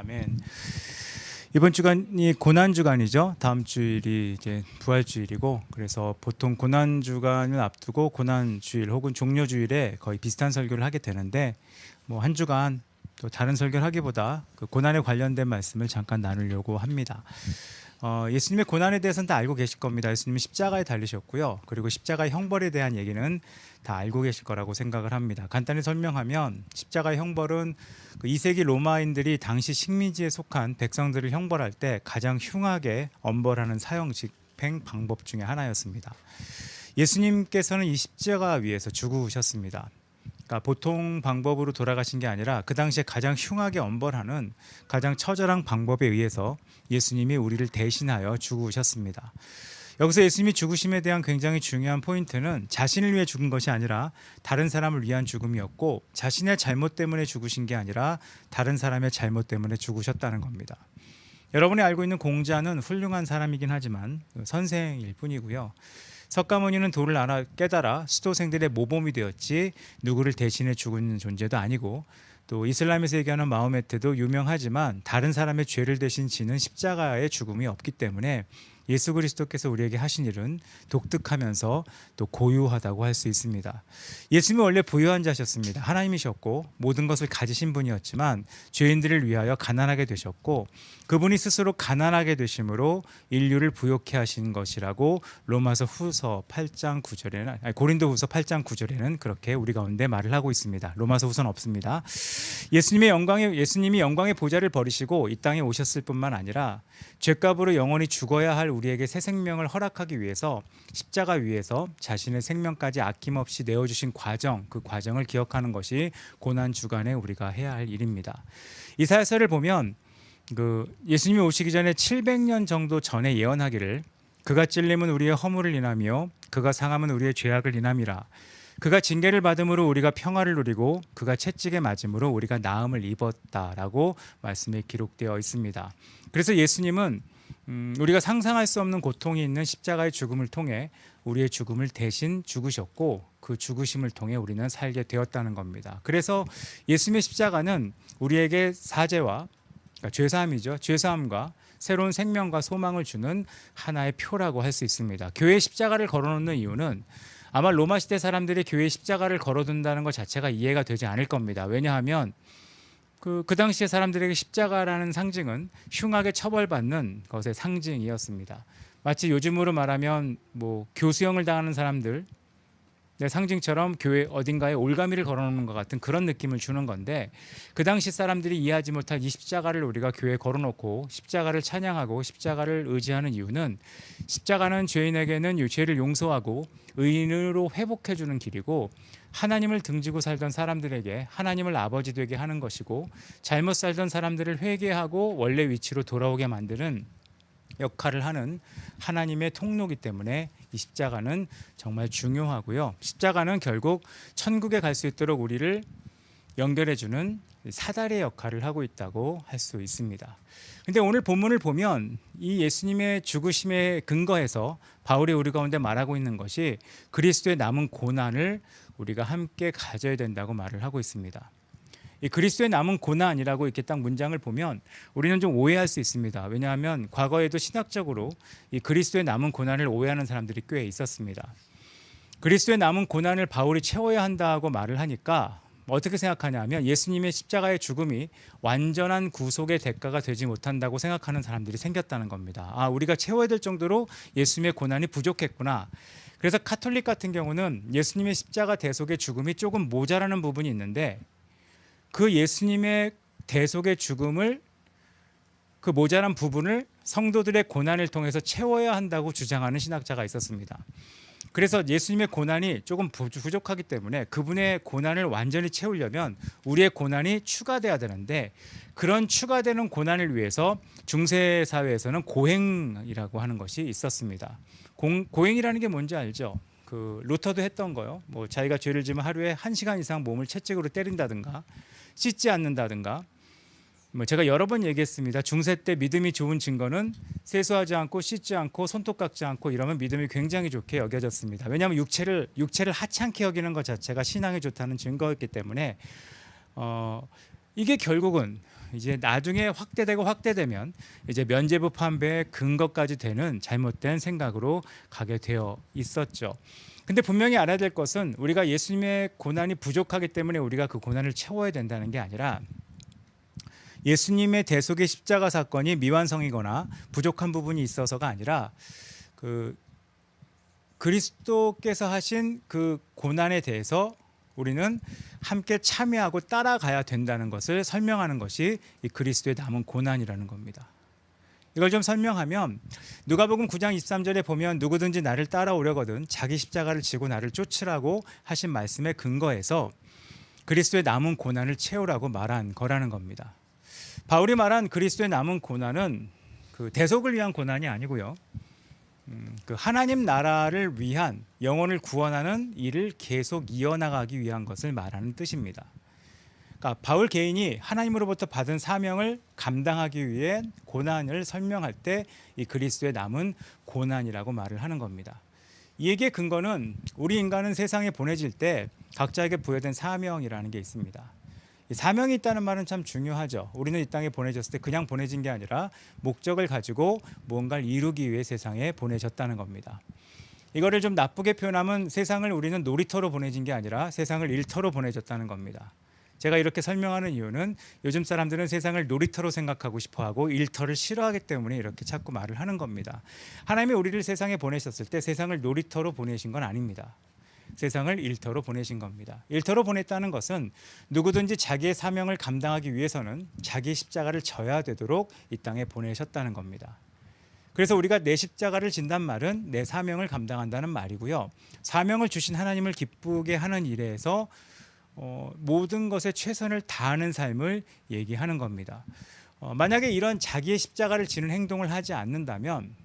아멘. 이번 주간이 고난 주간이죠. 다음 주일이 이제 부활 주일이고, 그래서 보통 고난 주간을 앞두고 고난 주일 혹은 종료 주일에 거의 비슷한 설교를 하게 되는데, 뭐 한 주간 또 다른 설교를 하기보다 그 고난에 관련된 말씀을 잠깐 나누려고 합니다. 예수님의 고난에 대해서는 다 알고 계실 겁니다. 예수님은 십자가에 달리셨고요. 그리고 십자가의 형벌에 대한 얘기는 다 알고 계실 거라고 생각을 합니다. 간단히 설명하면 십자가의 형벌은 그 2세기 로마인들이 당시 식민지에 속한 백성들을 형벌할 때 가장 흉하게 엄벌하는 사형 집행 방법 중에 하나였습니다. 예수님께서는 이 십자가 위에서 죽으셨습니다. 그러니까 보통 방법으로 돌아가신 게 아니라 그 당시에 가장 흉하게 엄벌하는 가장 처절한 방법에 의해서 예수님이 우리를 대신하여 죽으셨습니다. 여기서 예수님이 죽으심에 대한 굉장히 중요한 포인트는 자신을 위해 죽은 것이 아니라 다른 사람을 위한 죽음이었고, 자신의 잘못 때문에 죽으신 게 아니라 다른 사람의 잘못 때문에 죽으셨다는 겁니다. 여러분이 알고 있는 공자는 훌륭한 사람이긴 하지만 선생일 뿐이고요. 석가모니는 도를 깨달아 수도생들의 모범이 되었지 누구를 대신해 죽은 존재도 아니고, 또 이슬람에서 얘기하는 마호메트도 유명하지만 다른 사람의 죄를 대신 지는 십자가의 죽음이 없기 때문에 예수 그리스도께서 우리에게 하신 일은 독특하면서 또 고유하다고 할 수 있습니다. 예수님은 원래 부유한 자셨습니다. 하나님이셨고 모든 것을 가지신 분이었지만 죄인들을 위하여 가난하게 되셨고, 그분이 스스로 가난하게 되심으로 인류를 부욕해 하신 것이라고 고린도 후서 8장 9절에는 그렇게 우리 가운데 말을 하고 있습니다. 로마서 후서는 없습니다. 예수님이 영광의 보좌를 버리시고 이 땅에 오셨을 뿐만 아니라 죄값으로 영원히 죽어야 할 우리에게 새 생명을 허락하기 위해서 십자가 위에서 자신의 생명까지 아낌없이 내어주신 과정, 그 과정을 기억하는 것이 고난 주간에 우리가 해야 할 일입니다. 이사야서를 보면 예수님이 오시기 전에 700년 정도 전에 예언하기를, 그가 찔림은 우리의 허물을 인하며 그가 상함은 우리의 죄악을 인함이라. 그가 징계를 받음으로 우리가 평화를 누리고 그가 채찍에 맞음으로 우리가 나음을 입었다라고 말씀에 기록되어 있습니다. 그래서 예수님은 우리가 상상할 수 없는 고통이 있는 십자가의 죽음을 통해 우리의 죽음을 대신 죽으셨고, 그 죽으심을 통해 우리는 살게 되었다는 겁니다. 그래서 예수님의 십자가는 우리에게 사죄와, 그러니까 죄사함이죠. 죄사함과 새로운 생명과 소망을 주는 하나의 표라고 할 수 있습니다. 교회에 십자가를 걸어놓는 이유는 아마 로마 시대 사람들이 교회에 십자가를 걸어둔다는 것 자체가 이해가 되지 않을 겁니다. 왜냐하면 그 당시의 사람들에게 십자가라는 상징은 흉하게 처벌받는 것의 상징이었습니다. 마치 요즘으로 말하면 교수형을 당하는 사람들 상징처럼 교회 어딘가에 올가미를 걸어놓는 것 같은 그런 느낌을 주는 건데, 그 당시 사람들이 이해하지 못할 이 십자가를 우리가 교회에 걸어놓고 십자가를 찬양하고 십자가를 의지하는 이유는, 십자가는 죄인에게는 죄를 용서하고 의인으로 회복해주는 길이고, 하나님을 등지고 살던 사람들에게 하나님을 아버지 되게 하는 것이고, 잘못 살던 사람들을 회개하고 원래 위치로 돌아오게 만드는 역할을 하는 하나님의 통로이기 때문에 이 십자가는 정말 중요하고요. 십자가는 결국 천국에 갈 수 있도록 우리를 연결해주는 사다리의 역할을 하고 있다고 할 수 있습니다. 근데 오늘 본문을 보면 이 예수님의 죽으심에 근거해서 바울이 우리 가운데 말하고 있는 것이 그리스도의 남은 고난을 우리가 함께 가져야 된다고 말을 하고 있습니다. 이 그리스도의 남은 고난이라고 이렇게 딱 문장을 보면 우리는 좀 오해할 수 있습니다. 왜냐하면 과거에도 신학적으로 이 그리스도의 남은 고난을 오해하는 사람들이 꽤 있었습니다. 그리스도의 남은 고난을 바울이 채워야 한다고 말을 하니까 어떻게 생각하냐면, 예수님의 십자가의 죽음이 완전한 구속의 대가가 되지 못한다고 생각하는 사람들이 생겼다는 겁니다. 우리가 채워야 될 정도로 예수님의 고난이 부족했구나. 그래서 카톨릭 같은 경우는 예수님의 십자가 대속의 죽음이 조금 모자라는 부분이 있는데, 그 예수님의 대속의 죽음을, 그 모자란 부분을 성도들의 고난을 통해서 채워야 한다고 주장하는 신학자가 있었습니다. 그래서 예수님의 고난이 조금 부족하기 때문에 그분의 고난을 완전히 채우려면 우리의 고난이 추가돼야 되는데, 그런 추가되는 고난을 위해서 중세 사회에서는 고행이라고 하는 것이 있었습니다. 고행이라는 게 뭔지 알죠? 루터도 했던 거요. 자기가 죄를 지으면 하루에 1시간 이상 몸을 채찍으로 때린다든가 씻지 않는다든가, 제가 여러 번 얘기했습니다. 중세 때 믿음이 좋은 증거는 세수하지 않고 씻지 않고 손톱 깎지 않고 이러면 믿음이 굉장히 좋게 여겨졌습니다. 왜냐하면 육체를 하찮게 여기는 것 자체가 신앙에 좋다는 증거였기 때문에 이게 결국은 이제 나중에 확대되면 이제 면죄부 판배의 근거까지 되는 잘못된 생각으로 가게 되어 있었죠. 근데 분명히 알아야 될 것은 우리가 예수님의 고난이 부족하기 때문에 우리가 그 고난을 채워야 된다는 게 아니라 예수님의 대속의 십자가 사건이 미완성이거나 부족한 부분이 있어서가 아니라 그 그리스도께서 하신 그 고난에 대해서 우리는 함께 참여하고 따라가야 된다는 것을 설명하는 것이 이 그리스도의 남은 고난이라는 겁니다. 이걸 좀 설명하면 누가복음 9장 23절에 보면 누구든지 나를 따라오려거든 자기 십자가를 지고 나를 쫓으라고 하신 말씀에 근거해서 그리스도의 남은 고난을 채우라고 말한 거라는 겁니다. 바울이 말한 그리스도의 남은 고난은 그 대속을 위한 고난이 아니고요. 그 하나님 나라를 위한 영혼을 구원하는 일을 계속 이어나가기 위한 것을 말하는 뜻입니다. 그러니까 바울 개인이 하나님으로부터 받은 사명을 감당하기 위해 고난을 설명할 때 이 그리스도의 남은 고난이라고 말을 하는 겁니다. 이 얘기의 근거는 우리 인간은 세상에 보내질 때 각자에게 부여된 사명이라는 게 있습니다. 사명이 있다는 말은 참 중요하죠. 우리는 이 땅에 보내졌을 때 그냥 보내진 게 아니라 목적을 가지고 무언가를 이루기 위해 세상에 보내졌다는 겁니다. 이거를 좀 나쁘게 표현하면 세상을 우리는 놀이터로 보내진 게 아니라 세상을 일터로 보내졌다는 겁니다. 제가 이렇게 설명하는 이유는 요즘 사람들은 세상을 놀이터로 생각하고 싶어하고 일터를 싫어하기 때문에 이렇게 자꾸 말을 하는 겁니다. 하나님이 우리를 세상에 보내셨을 때 세상을 놀이터로 보내신 건 아닙니다. 세상을 일터로 보내신 겁니다. 일터로 보냈다는 것은 누구든지 자기의 사명을 감당하기 위해서는 자기의 십자가를 져야 되도록 이 땅에 보내셨다는 겁니다. 그래서 우리가 내 십자가를 진단 말은 내 사명을 감당한다는 말이고요. 사명을 주신 하나님을 기쁘게 하는 일에서 모든 것에 최선을 다하는 삶을 얘기하는 겁니다. 만약에 이런 자기의 십자가를 지는 행동을 하지 않는다면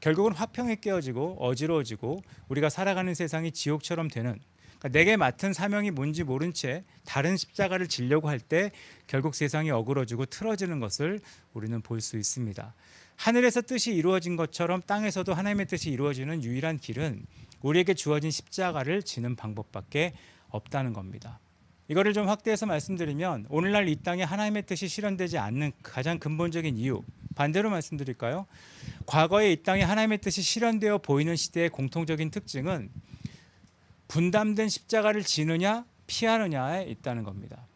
결국은 화평에 깨어지고 어지러워지고 우리가 살아가는 세상이 지옥처럼 되는, 그러니까 내게 맡은 사명이 뭔지 모른 채 다른 십자가를 지려고 할 때 결국 세상이 어그러지고 틀어지는 것을 우리는 볼 수 있습니다. 하늘에서 뜻이 이루어진 것처럼 땅에서도 하나님의 뜻이 이루어지는 유일한 길은 우리에게 주어진 십자가를 지는 방법밖에 없다는 겁니다. 이거를 좀 확대해서 말씀드리면 오늘날 이 땅에 하나님의 뜻이 실현되지 않는 가장 근본적인 이유, 반대로 말씀드릴까요? 과거에 이 땅에 하나님의 뜻이 실현되어 보이는 시대의 공통적인 특징은 분담된 십자가를 지느냐 피하느냐에 있다는 겁니다.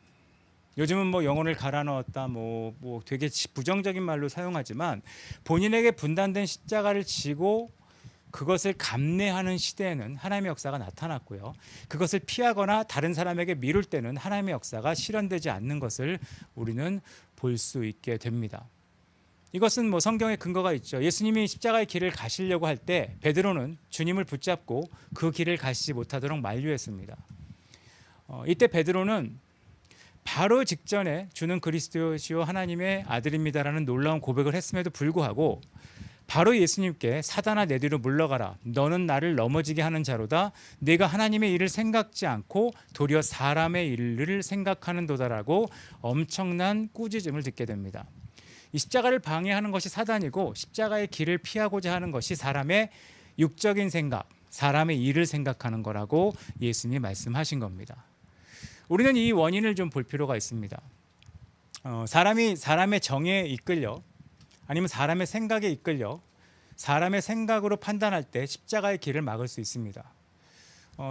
요즘은 뭐 영혼을 갈아 넣었다 뭐 되게 부정적인 말로 사용하지만 본인에게 분담된 십자가를 지고 그것을 감내하는 시대에는 하나님의 역사가 나타났고요. 그것을 피하거나 다른 사람에게 미룰 때는 하나님의 역사가 실현되지 않는 것을 우리는 볼 수 있게 됩니다. 이것은 뭐 성경에 근거가 있죠. 예수님이 십자가의 길을 가시려고 할 때 베드로는 주님을 붙잡고 그 길을 가시지 못하도록 만류했습니다. 이때 베드로는 바로 직전에 주는 그리스도시요 하나님의 아들입니다라는 놀라운 고백을 했음에도 불구하고 바로 예수님께 사단아 내 뒤로 물러가라. 너는 나를 넘어지게 하는 자로다. 네가 하나님의 일을 생각지 않고 도리어 사람의 일을 생각하는 도다라고 엄청난 꾸짖음을 듣게 됩니다. 이 십자가를 방해하는 것이 사단이고 십자가의 길을 피하고자 하는 것이 사람의 육적인 생각, 사람의 일을 생각하는 거라고 예수님이 말씀하신 겁니다. 우리는 이 원인을 좀 볼 필요가 있습니다. 사람이 사람의 정에 이끌려 아니면 사람의 생각에 이끌려 사람의 생각으로 판단할 때 십자가의 길을 막을 수 있습니다.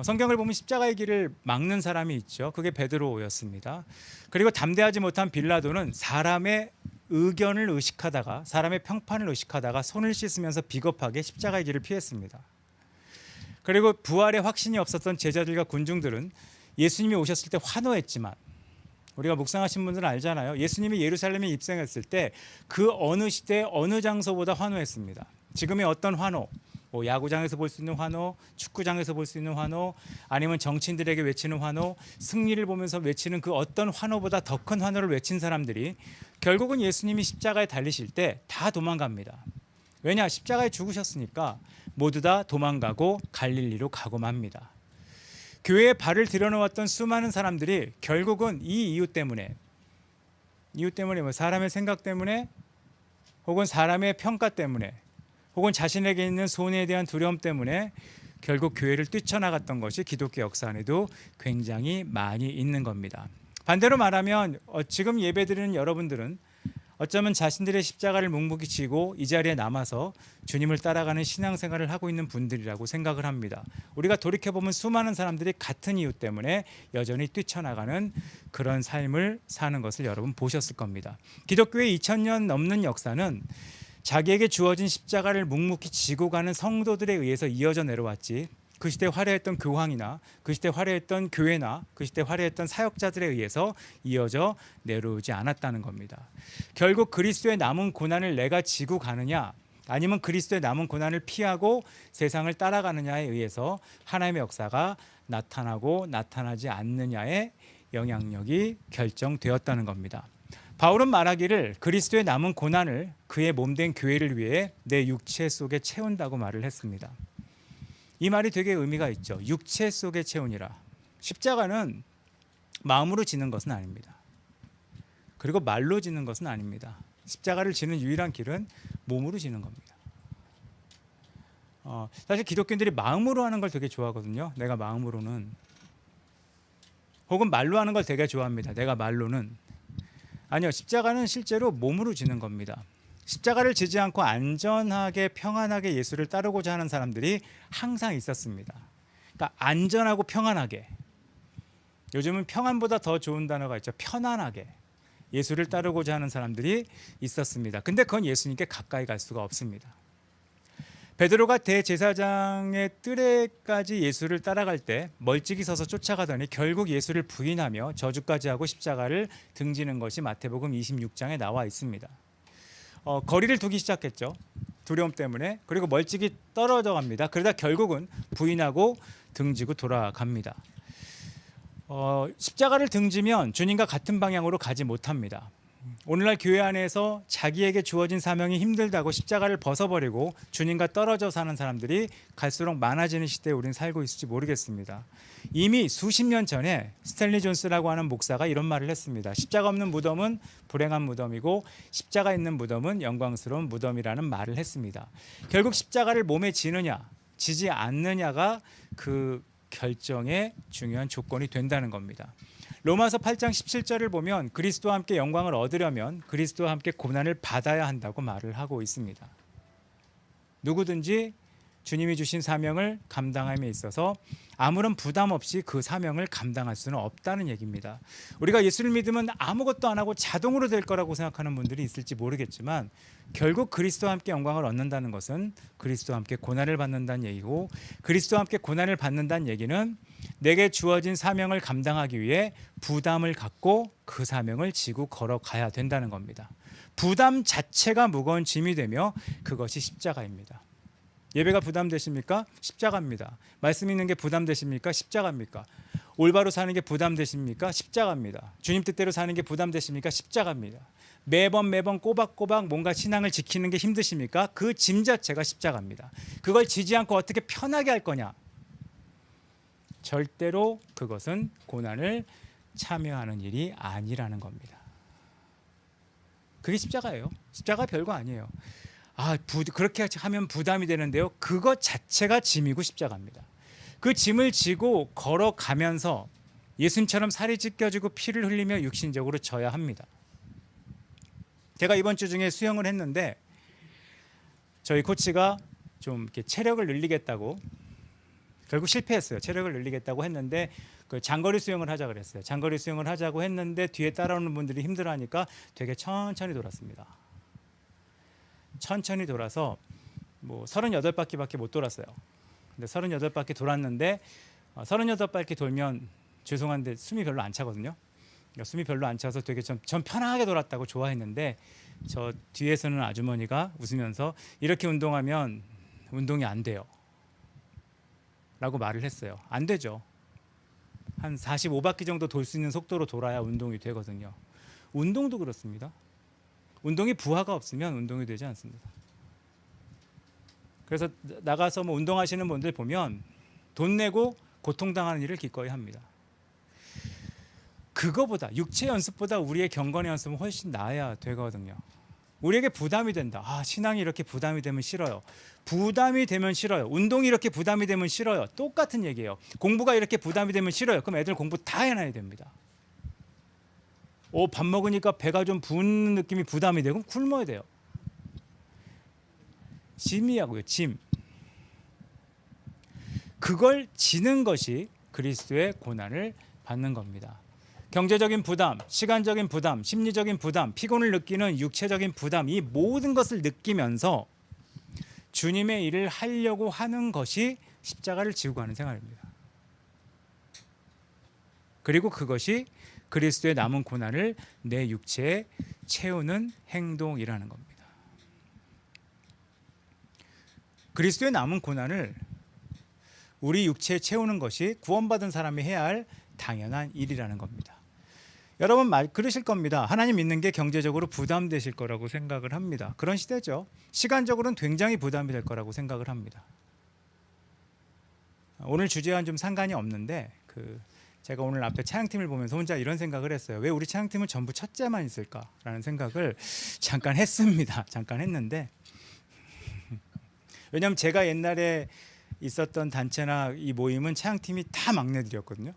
성경을 보면 십자가의 길을 막는 사람이 있죠. 그게 베드로였습니다. 그리고 담대하지 못한 빌라도는 사람의 의견을 의식하다가 사람의 평판을 의식하다가 손을 씻으면서 비겁하게 십자가의 길을 피했습니다. 그리고 부활의 확신이 없었던 제자들과 군중들은 예수님이 오셨을 때 환호했지만 우리가 묵상하신 분들은 알잖아요. 예수님이 예루살렘에 입성했을 때 그 어느 시대 어느 장소보다 환호했습니다. 지금의 어떤 환호, 뭐 야구장에서 볼 수 있는 환호, 축구장에서 볼 수 있는 환호, 아니면 정치인들에게 외치는 환호, 승리를 보면서 외치는 그 어떤 환호보다 더 큰 환호를 외친 사람들이 결국은 예수님이 십자가에 달리실 때 다 도망갑니다. 왜냐? 십자가에 죽으셨으니까 모두 다 도망가고 갈릴리로 가고 맙니다. 교회에 발을 들여놓았던 수많은 사람들이 결국은 이 이유 때문에 뭐 사람의 생각 때문에 혹은 사람의 평가 때문에 혹은 자신에게 있는 손해에 대한 두려움 때문에 결국 교회를 뛰쳐나갔던 것이 기독교 역사 안에도 굉장히 많이 있는 겁니다. 반대로 말하면 지금 예배드리는 여러분들은 어쩌면 자신들의 십자가를 묵묵히 지고 이 자리에 남아서 주님을 따라가는 신앙생활을 하고 있는 분들이라고 생각을 합니다. 우리가 돌이켜보면 수많은 사람들이 같은 이유 때문에 여전히 뛰쳐나가는 그런 삶을 사는 것을 여러분 보셨을 겁니다. 기독교의 2000년 넘는 역사는 자기에게 주어진 십자가를 묵묵히 지고 가는 성도들에 의해서 이어져 내려왔지, 그 시대 화려했던 교황이나 그 시대 화려했던 교회나 그 시대 화려했던 사역자들에 의해서 이어져 내려오지 않았다는 겁니다. 결국 그리스도의 남은 고난을 내가 지고 가느냐, 아니면 그리스도의 남은 고난을 피하고 세상을 따라가느냐에 의해서 하나님의 역사가 나타나고 나타나지 않느냐의 영향력이 결정되었다는 겁니다. 바울은 말하기를 그리스도의 남은 고난을 그의 몸된 교회를 위해 내 육체 속에 채운다고 말을 했습니다. 이 말이 되게 의미가 있죠. 육체 속에 채우니라. 십자가는 마음으로 지는 것은 아닙니다. 그리고 말로 지는 것은 아닙니다. 십자가를 지는 유일한 길은 몸으로 지는 겁니다. 사실 기독교인들이 마음으로 하는 걸 되게 좋아하거든요. 내가 마음으로는, 혹은 말로 하는 걸 되게 좋아합니다. 내가 말로는. 아니요, 십자가는 실제로 몸으로 지는 겁니다. 십자가를 지지 않고 안전하게 평안하게 예수를 따르고자 하는 사람들이 항상 있었습니다. 그러니까 안전하고 평안하게, 요즘은 평안보다 더 좋은 단어가 있죠. 편안하게 예수를 따르고자 하는 사람들이 있었습니다. 근데 그건 예수님께 가까이 갈 수가 없습니다. 베드로가 대제사장의 뜰에까지 예수를 따라갈 때 멀찍이 서서 쫓아가더니 결국 예수를 부인하며 저주까지 하고 십자가를 등지는 것이 마태복음 26장에 나와 있습니다. 거리를 두기 시작했죠. 두려움 때문에. 그리고 멀찍이 떨어져 갑니다. 그러다 결국은 부인하고 등지고 돌아갑니다. 십자가를 등지면 주님과 같은 방향으로 가지 못합니다. 오늘날 교회 안에서 자기에게 주어진 사명이 힘들다고 십자가를 벗어버리고 주님과 떨어져 사는 사람들이 갈수록 많아지는 시대에 우리는 살고 있을지 모르겠습니다. 이미 수십 년 전에 스탠리 존스라고 하는 목사가 이런 말을 했습니다. 십자가 없는 무덤은 불행한 무덤이고 십자가 있는 무덤은 영광스러운 무덤이라는 말을 했습니다. 결국 십자가를 몸에 지느냐 지지 않느냐가 그 결정의 중요한 조건이 된다는 겁니다. 로마서 8장 17절을 보면 그리스도와 함께 영광을 얻으려면 그리스도와 함께 고난을 받아야 한다고 말을 하고 있습니다. 누구든지 주님이 주신 사명을 감당함에 있어서 아무런 부담 없이 그 사명을 감당할 수는 없다는 얘기입니다. 우리가 예수를 믿으면 아무것도 안 하고 자동으로 될 거라고 생각하는 분들이 있을지 모르겠지만 결국 그리스도와 함께 영광을 얻는다는 것은 그리스도와 함께 고난을 받는다는 얘기고, 그리스도와 함께 고난을 받는다는 얘기는 내게 주어진 사명을 감당하기 위해 부담을 갖고 그 사명을 지고 걸어가야 된다는 겁니다. 부담 자체가 무거운 짐이 되며 그것이 십자가입니다. 예배가 부담되십니까? 십자가입니다. 말씀 읽는 게 부담되십니까? 십자가입니까? 올바로 사는 게 부담되십니까? 십자가입니다. 주님 뜻대로 사는 게 부담되십니까? 십자가입니다. 매번 꼬박꼬박 뭔가 신앙을 지키는 게 힘드십니까? 그 짐 자체가 십자가입니다. 그걸 지지 않고 어떻게 편하게 할 거냐? 절대로 그것은 고난을 참여하는 일이 아니라는 겁니다. 그게 십자가예요. 십자가 별거 아니에요. 그렇게 하면 부담이 되는데요. 그것 자체가 짐이고 십자가입니다. 그 짐을 지고 걸어가면서 예수님처럼 살이 찢겨지고 피를 흘리며 육신적으로 져야 합니다. 제가 이번 주 중에 수영을 했는데 저희 코치가 좀 이렇게 체력을 늘리겠다고, 결국 실패했어요. 체력을 늘리겠다고 했는데 그 장거리 수영을 하자 그랬어요. 장거리 수영을 하자고 했는데 뒤에 따라오는 분들이 힘들어하니까 되게 천천히 돌았습니다. 천천히 돌아서 38바퀴밖에 못 돌았어요. 근데 38바퀴 돌았는데 38바퀴 돌면 죄송한데 숨이 별로 안 차거든요. 숨이 별로 안 차서 되게 전 편하게 돌았다고 좋아했는데 저 뒤에서는 아주머니가 웃으면서 이렇게 운동하면 운동이 안 돼요 라고 말을 했어요. 안 되죠. 한 45바퀴 정도 돌 수 있는 속도로 돌아야 운동이 되거든요. 운동도 그렇습니다. 운동이 부하가 없으면 운동이 되지 않습니다. 그래서 나가서 운동하시는 분들 보면 돈 내고 고통당하는 일을 기꺼이 합니다. 그거보다 육체 연습보다 우리의 경건의 연습은 훨씬 나아야 되거든요. 우리에게 부담이 된다. 신앙이 이렇게 부담이 되면 싫어요. 부담이 되면 싫어요. 운동이 이렇게 부담이 되면 싫어요. 똑같은 얘기예요. 공부가 이렇게 부담이 되면 싫어요. 그럼 애들 공부 다 해놔야 됩니다. 밥 먹으니까 배가 좀 부은 느낌이 부담이 되고 굶어야 돼요. 짐이라고요. 짐. 그걸 지는 것이 그리스도의 고난을 받는 겁니다. 경제적인 부담, 시간적인 부담, 심리적인 부담, 피곤을 느끼는 육체적인 부담, 이 모든 것을 느끼면서 주님의 일을 하려고 하는 것이 십자가를 지고 가는 생활입니다. 그리고 그것이 그리스도의 남은 고난을 내 육체에 채우는 행동이라는 겁니다. 그리스도의 남은 고난을 우리 육체에 채우는 것이 구원받은 사람이 해야 할 당연한 일이라는 겁니다. 여러분 그러실 겁니다. 하나님 믿는 게 경제적으로 부담되실 거라고 생각을 합니다. 그런 시대죠. 시간적으로는 굉장히 부담이 될 거라고 생각을 합니다. 오늘 주제와는 좀 상관이 없는데 제가 오늘 앞에 찬양팀을 보면서 혼자 이런 생각을 했어요. 왜 우리 찬양팀은 전부 첫째만 있을까라는 생각을 잠깐 했습니다. 잠깐 했는데 왜냐하면 제가 옛날에 있었던 단체나 이 모임은 찬양팀이 다 막내들이었거든요.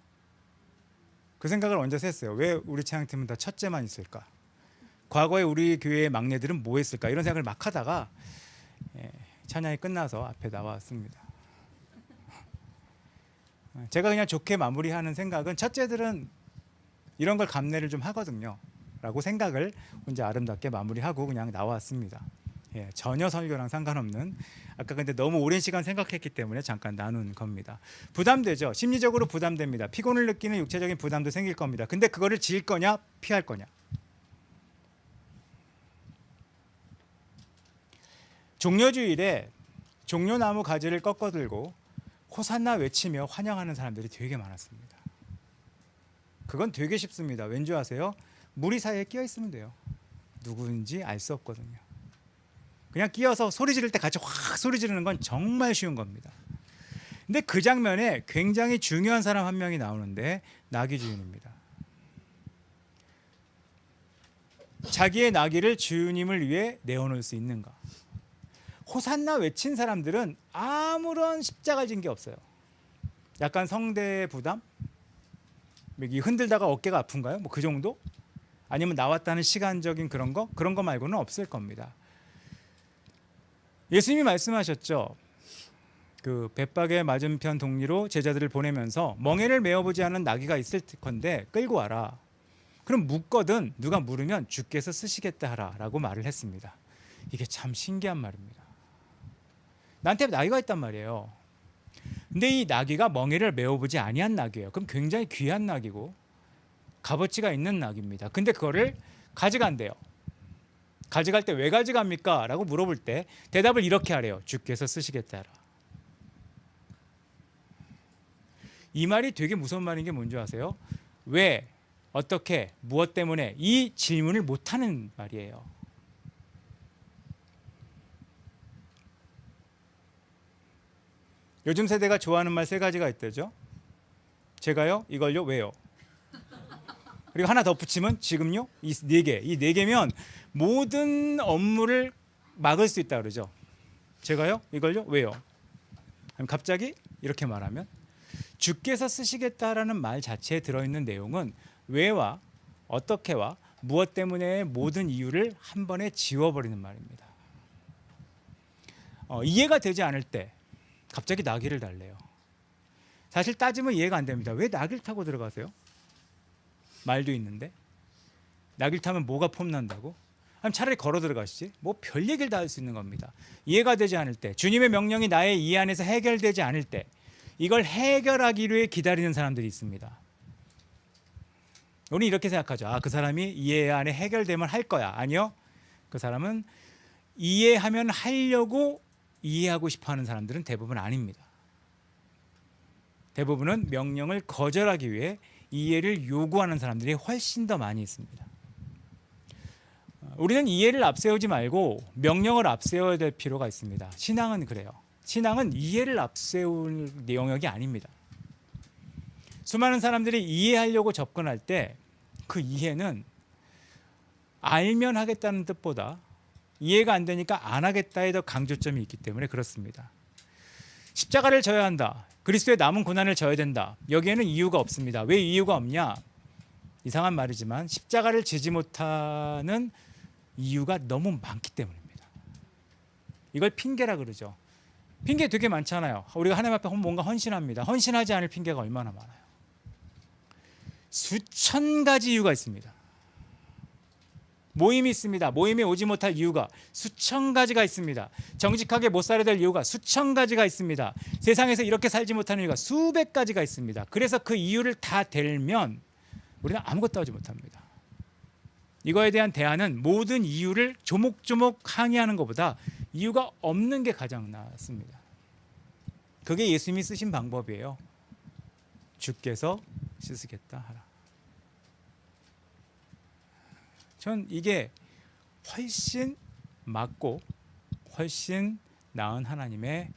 그 생각을 얹어서 했어요. 왜 우리 찬양팀은 다 첫째만 있을까? 과거에 우리 교회의 막내들은 뭐 했을까? 이런 생각을 막 하다가 찬양이 끝나서 앞에 나왔습니다. 제가 그냥 좋게 마무리하는 생각은 첫째들은 이런 걸 감내를 좀 하거든요 라고 생각을 혼자 아름답게 마무리하고 그냥 나왔습니다. 전혀 설교랑 상관없는, 아까 근데 너무 오랜 시간 생각했기 때문에 잠깐 나눈 겁니다. 부담되죠. 심리적으로 부담됩니다. 피곤을 느끼는 육체적인 부담도 생길 겁니다. 근데 그거를 지을 거냐 피할 거냐. 종려주일에 종려나무 가지를 꺾어들고 호산나 외치며 환영하는 사람들이 되게 많았습니다. 그건 되게 쉽습니다. 왠지 아세요? 무리 사이에 끼어 있으면 돼요. 누구인지 알 수 없거든요. 그냥 끼어서 소리 지를 때 같이 확 소리 지르는 건 정말 쉬운 겁니다. 근데 그 장면에 굉장히 중요한 사람 한 명이 나오는데 나귀 주인입니다. 자기의 나귀를 주님을 위해 내어놓을 수 있는가? 호산나 외친 사람들은 아무런 십자가를 진 게 없어요. 약간 성대 부담? 여기 흔들다가 어깨가 아픈가요? 뭐 그 정도? 아니면 나왔다는 시간적인 그런 거 말고는 없을 겁니다. 예수님이 말씀하셨죠. 그 벳박의 맞은편 동리로 제자들을 보내면서 멍에를 메어보지 않은 나귀가 있을 건데 끌고 와라. 그럼 묻거든 누가 물으면 주께서 쓰시겠다 하라라고 말을 했습니다. 이게 참 신기한 말입니다. 나한테 나귀가 있단 말이에요. 근데 이 나귀가 멍에를 메어보지 아니한 나귀예요. 그럼 굉장히 귀한 나귀고 값어치가 있는 나귀입니다. 근데 그거를 가져간대요. 가져갈 때 왜 가져갑니까? 라고 물어볼 때 대답을 이렇게 하래요. 주께서 쓰시겠다 하라. 이 말이 되게 무서운 말인 게 뭔지 아세요? 왜, 어떻게, 무엇 때문에 이 질문을 못하는 말이에요. 요즘 세대가 좋아하는 말 3가지가 있대죠. 제가요? 이걸요? 왜요? 그리고 하나 더 붙이면 지금요? 이 4개. 이 4개면 모든 업무를 막을 수 있다 그러죠. 제가요? 이걸요? 왜요? 갑자기 이렇게 말하면 주께서 쓰시겠다라는 말 자체에 들어있는 내용은 왜와 어떻게와 무엇 때문에 모든 이유를 한 번에 지워버리는 말입니다. 이해가 되지 않을 때 갑자기 나귀를 달래요. 사실 따지면 이해가 안 됩니다. 왜 나귀를 타고 들어가세요? 말도 있는데 나귀를 타면 뭐가 폼난다고? 아니면 차라리 걸어 들어가시지? 뭐 별 얘기를 다 할 수 있는 겁니다. 이해가 되지 않을 때, 주님의 명령이 나의 이해 안에서 해결되지 않을 때 이걸 해결하기 위해 기다리는 사람들이 있습니다. 우리는 이렇게 생각하죠. 그 사람이 이해 안에 해결되면 할 거야. 아니요. 그 사람은 이해하면 하려고 이해하고 싶어하는 사람들은 대부분 아닙니다. 대부분은 명령을 거절하기 위해 이해를 요구하는 사람들이 훨씬 더 많이 있습니다. 우리는 이해를 앞세우지 말고 명령을 앞세워야 될 필요가 있습니다. 신앙은 그래요. 신앙은 이해를 앞세울 영역이 아닙니다. 수많은 사람들이 이해하려고 접근할 때 그 이해는 알면 하겠다는 뜻보다 이해가 안 되니까 안 하겠다에 더 강조점이 있기 때문에 그렇습니다. 십자가를 져야 한다. 그리스도의 남은 고난을 져야 된다. 여기에는 이유가 없습니다. 왜 이유가 없냐? 이상한 말이지만 십자가를 지지 못하는 이유가 너무 많기 때문입니다. 이걸 핑계라 그러죠. 핑계 되게 많잖아요. 우리가 하나님 앞에 뭔가 헌신합니다. 헌신하지 않을 핑계가 얼마나 많아요. 수천 가지 이유가 있습니다. 모임이 있습니다. 모임에 오지 못할 이유가 수천 가지가 있습니다. 정직하게 못 살아야 될 이유가 수천 가지가 있습니다. 세상에서 이렇게 살지 못하는 이유가 수백 가지가 있습니다. 그래서 그 이유를 다 들면 우리는 아무것도 하지 못합니다. 이거에 대한 대안은 모든 이유를 조목조목 항의하는 것보다 이유가 없는 게 가장 낫습니다. 그게 예수님이 쓰신 방법이에요. 주께서 씻으겠다 하라. 전 이게 훨씬 맞고 훨씬 나은 하나님의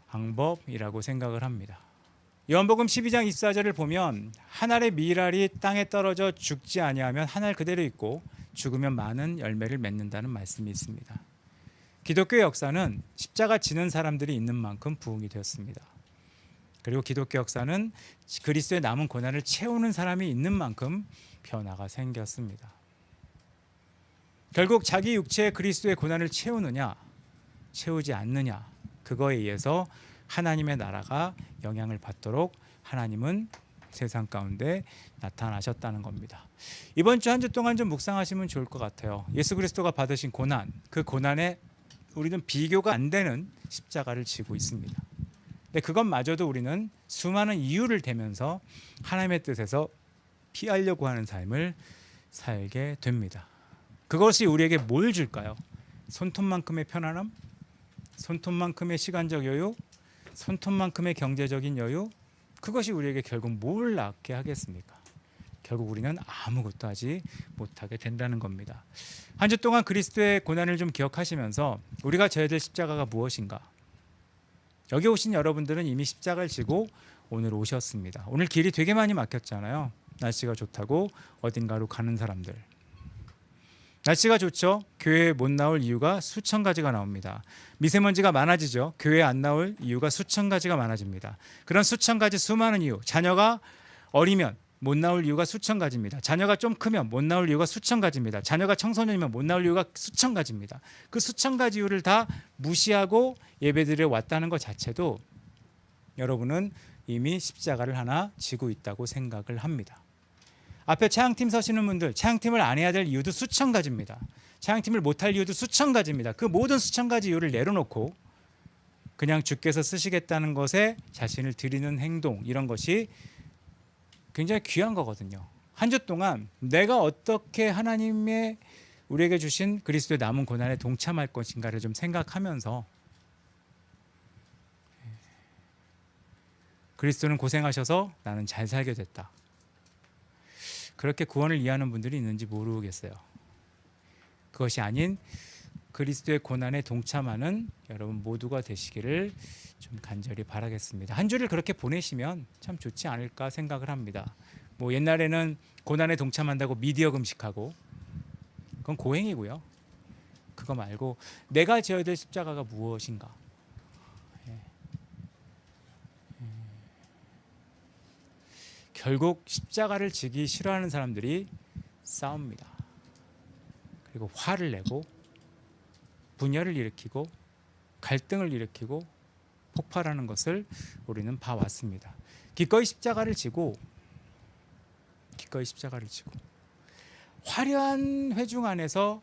방법이라고 생각을 합니다. 요한복음 12장 24절을 보면 한 알의 밀알이 땅에 떨어져 죽지 아니하면 한 알 그대로 있고 죽으면 많은 열매를 맺는다는 말씀이 있습니다. 기독교의 역사는 십자가 지는 사람들이 있는 만큼 부흥이 되었습니다. 그리고 기독교 역사는 그리스도의 남은 고난을 채우는 사람이 있는 만큼 변화가 생겼습니다. 결국 자기 육체의 그리스도의 고난을 채우느냐 채우지 않느냐 그거에 의해서 하나님의 나라가 영향을 받도록 하나님은 세상 가운데 나타나셨다는 겁니다. 이번 주 한 주 동안 좀 묵상하시면 좋을 것 같아요. 예수 그리스도가 받으신 고난, 그 고난에 우리는 비교가 안 되는 십자가를 지고 있습니다. 근데 그것마저도 우리는 수많은 이유를 대면서 하나님의 뜻에서 피하려고 하는 삶을 살게 됩니다. 그것이 우리에게 뭘 줄까요? 손톱만큼의 편안함? 손톱만큼의 시간적 여유? 손톱만큼의 경제적인 여유? 그것이 우리에게 결국 뭘 낳게 하겠습니까? 결국 우리는 아무것도 하지 못하게 된다는 겁니다. 한 주 동안 그리스도의 고난을 좀 기억하시면서 우리가 져야 될 십자가가 무엇인가? 여기 오신 여러분들은 이미 십자가를 지고 오늘 오셨습니다. 오늘 길이 되게 많이 막혔잖아요. 날씨가 좋다고 어딘가로 가는 사람들. 날씨가 좋죠. 교회에 못 나올 이유가 수천 가지가 나옵니다. 미세먼지가 많아지죠. 교회에 안 나올 이유가 수천 가지가 많아집니다. 그런 수천 가지 수많은 이유. 자녀가 어리면 못 나올 이유가 수천 가지입니다. 자녀가 좀 크면 못 나올 이유가 수천 가지입니다. 자녀가 청소년이면 못 나올 이유가 수천 가지입니다. 그 수천 가지 이유를 다 무시하고 예배드려 왔다는 것 자체도 여러분은 이미 십자가를 하나 지고 있다고 생각을 합니다. 앞에 차양팀 서시는 분들, 차양팀을 안 해야 될 이유도 수천 가지입니다. 차양팀을 못할 이유도 수천 가지입니다. 그 모든 수천 가지 이유를 내려놓고 그냥 주께서 쓰시겠다는 것에 자신을 드리는 행동, 이런 것이 굉장히 귀한 거거든요. 한 주 동안 내가 어떻게 하나님의 우리에게 주신 그리스도의 남은 고난에 동참할 것인가를 좀 생각하면서 그리스도는 고생하셔서 나는 잘 살게 됐다. 그렇게 구원을 이해하는 분들이 있는지 모르겠어요. 그것이 아닌 그리스도의 고난에 동참하는 여러분 모두가 되시기를 좀 간절히 바라겠습니다. 한 주를 그렇게 보내시면 참 좋지 않을까 생각을 합니다. 뭐 옛날에는 고난에 동참한다고 미디어 금식하고 그건 고행이고요. 그거 말고 내가 져야 될 십자가가 무엇인가? 결국 십자가를 지기 싫어하는 사람들이 싸웁니다. 그리고 화를 내고 분열을 일으키고 갈등을 일으키고 폭발하는 것을 우리는 봐왔습니다. 기꺼이 십자가를 지고 화려한 회중 안에서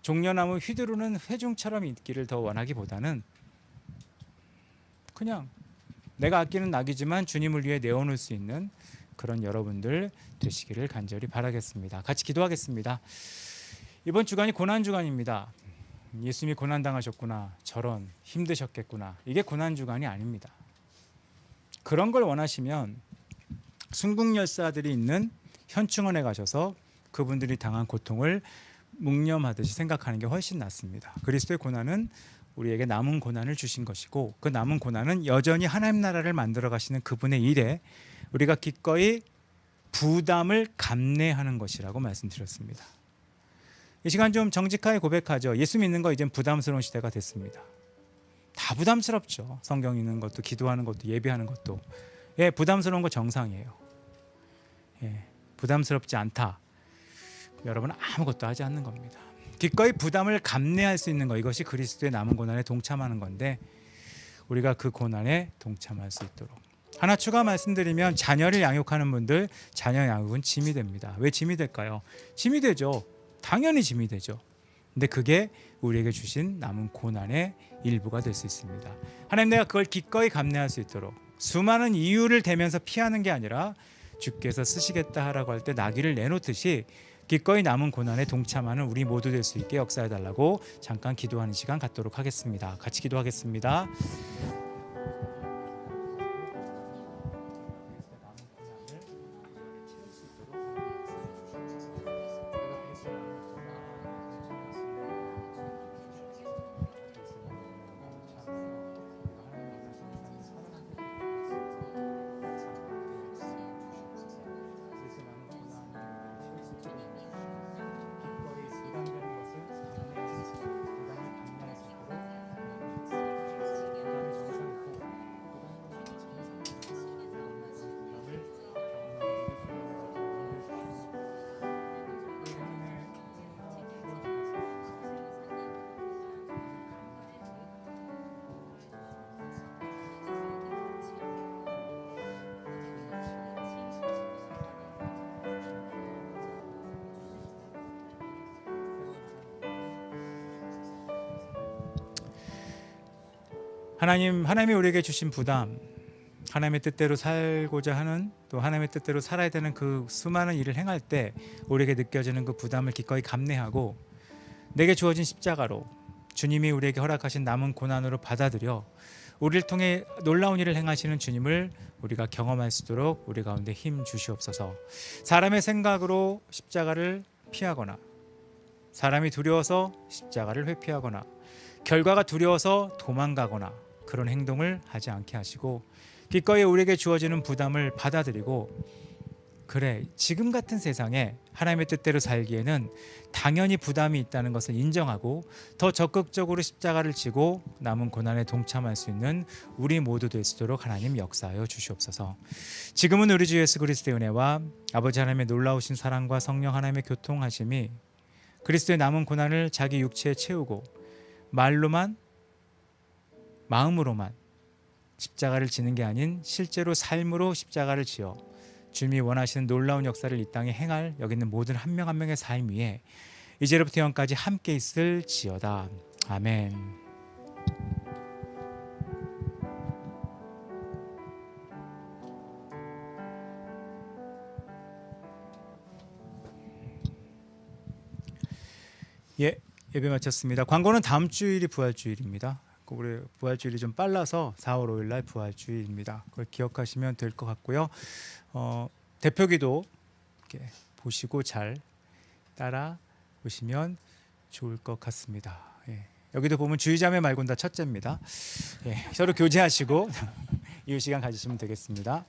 종려나무 휘두르는 회중처럼 있기를 더 원하기보다는 그냥 내가 아끼는 낙이지만 주님을 위해 내어놓을 수 있는 그런 여러분들 되시기를 간절히 바라겠습니다. 같이 기도하겠습니다. 이번 주간이 고난주간입니다. 예수님이 고난당하셨구나, 저런 힘드셨겠구나, 이게 고난주간이 아닙니다. 그런 걸 원하시면 순국열사들이 있는 현충원에 가셔서 그분들이 당한 고통을 묵념하듯이 생각하는 게 훨씬 낫습니다. 그리스도의 고난은 우리에게 남은 고난을 주신 것이고 그 남은 고난은 여전히 하나님 나라를 만들어 가시는 그분의 일에 우리가 기꺼이 부담을 감내하는 것이라고 말씀드렸습니다. 이 시간 좀 정직하게 고백하죠. 예수 믿는 거 이젠 부담스러운 시대가 됐습니다. 다 부담스럽죠. 성경 읽는 것도, 기도하는 것도, 예배하는 것도. 부담스러운 거 정상이에요. 부담스럽지 않다. 여러분은 아무것도 하지 않는 겁니다. 기꺼이 부담을 감내할 수 있는 것, 이것이 그리스도의 남은 고난에 동참하는 건데 우리가 그 고난에 동참할 수 있도록. 하나 추가 말씀드리면 자녀를 양육하는 분들, 자녀 양육은 짐이 됩니다. 왜 짐이 될까요? 짐이 되죠. 당연히 짐이 되죠. 근데 그게 우리에게 주신 남은 고난의 일부가 될 수 있습니다. 하나님, 내가 그걸 기꺼이 감내할 수 있도록 수많은 이유를 대면서 피하는 게 아니라 주께서 쓰시겠다 하라고 할 때 나귀를 내놓듯이 기꺼이 남은 고난에 동참하는 우리 모두 될 수 있게 역사해 달라고 잠깐 기도하는 시간 갖도록 하겠습니다. 같이 기도하겠습니다. 하나님이 우리에게 주신 부담, 하나님의 뜻대로 살고자 하는, 또 하나님의 뜻대로 살아야 되는 그 수많은 일을 행할 때 우리에게 느껴지는 그 부담을 기꺼이 감내하고 내게 주어진 십자가로 주님이 우리에게 허락하신 남은 고난으로 받아들여 우리를 통해 놀라운 일을 행하시는 주님을 우리가 경험할 수 있도록 우리 가운데 힘 주시옵소서. 사람의 생각으로 십자가를 피하거나, 사람이 두려워서 십자가를 회피하거나, 결과가 두려워서 도망가거나 그런 행동을 하지 않게 하시고 기꺼이 우리에게 주어지는 부담을 받아들이고, 그래, 지금 같은 세상에 하나님의 뜻대로 살기에는 당연히 부담이 있다는 것을 인정하고 더 적극적으로 십자가를 지고 남은 고난에 동참할 수 있는 우리 모두 될 수 있도록 하나님 역사하여 주시옵소서. 지금은 우리 주 예수 그리스도의 은혜와 아버지 하나님의 놀라우신 사랑과 성령 하나님의 교통하심이 그리스도의 남은 고난을 자기 육체에 채우고 말로만, 마음으로만 십자가를 지는 게 아닌 실제로 삶으로 십자가를 지어 주님이 원하시는 놀라운 역사를 이 땅에 행할 여기 있는 모든 한 명 한 명의 삶 위에 이제로부터 영까지 함께 있을지어다. 아멘. 예배 마쳤습니다. 광고는 다음 주일이 부활주일입니다. 우리 부활주일이 좀 빨라서 4월 5일 날 부활주일입니다. 그걸 기억하시면 될 것 같고요. 대표기도 이렇게 보시고 잘 따라 보시면 좋을 것 같습니다. 여기도 보면 주의자매 말곤 다 첫째입니다. 서로 교제하시고 이후 시간 가지시면 되겠습니다.